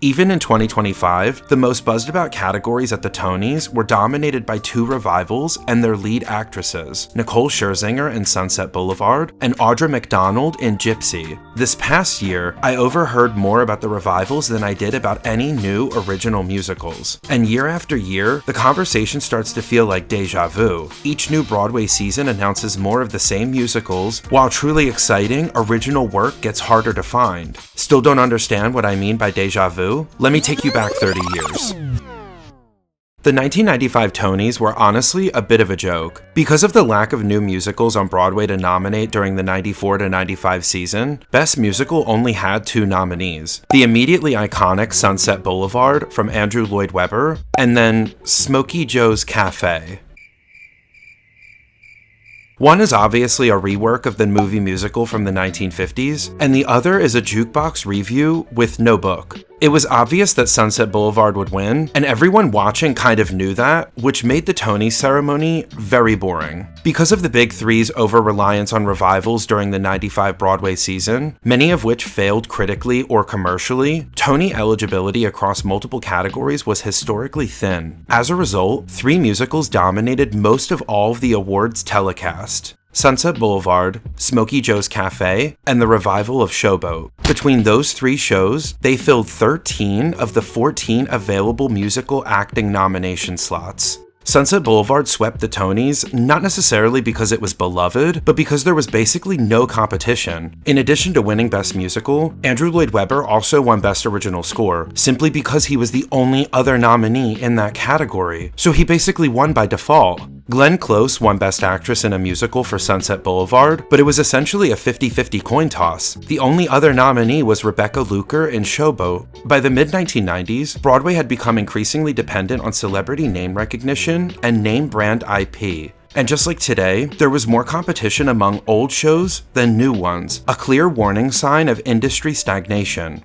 Even in 2025, the most buzzed about categories at the Tonys were dominated by two revivals and their lead actresses, Nicole Scherzinger in Sunset Boulevard and Audra McDonald in Gypsy. This past year, I overheard more about the revivals than I did about any new original musicals. And year after year, the conversation starts to feel like deja vu. Each new Broadway season announces more of the same musicals, while truly exciting, original work gets harder to find. Still don't understand what I mean by deja vu? Let me take you back 30 years. The 1995 Tonys were honestly a bit of a joke. Because of the lack of new musicals on Broadway to nominate during the 94 to 95 season, Best Musical only had two nominees. The immediately iconic Sunset Boulevard from Andrew Lloyd Webber, and then Smokey Joe's Cafe. One is obviously a rework of the movie musical from the 1950s, and the other is a jukebox review with no book. It was obvious that Sunset Boulevard would win, and everyone watching kind of knew that, which made the Tony ceremony very boring. Because of the Big Three's over-reliance on revivals during the 95 Broadway season, many of which failed critically or commercially, Tony eligibility across multiple categories was historically thin. As a result, three musicals dominated most of all of the awards telecast: Sunset Boulevard, Smokey Joe's Cafe, and the revival of Showboat. Between those three shows, they filled 13 of the 14 available musical acting nomination slots. Sunset Boulevard swept the Tonys, not necessarily because it was beloved, but because there was basically no competition. In addition to winning Best Musical, Andrew Lloyd Webber also won Best Original Score, simply because he was the only other nominee in that category, so he basically won by default. Glenn Close won Best Actress in a Musical for Sunset Boulevard, but it was essentially a 50-50 coin toss. The only other nominee was Rebecca Luker in Showboat. By the mid-1990s, Broadway had become increasingly dependent on celebrity name recognition and name brand IP. And just like today, there was more competition among old shows than new ones, a clear warning sign of industry stagnation.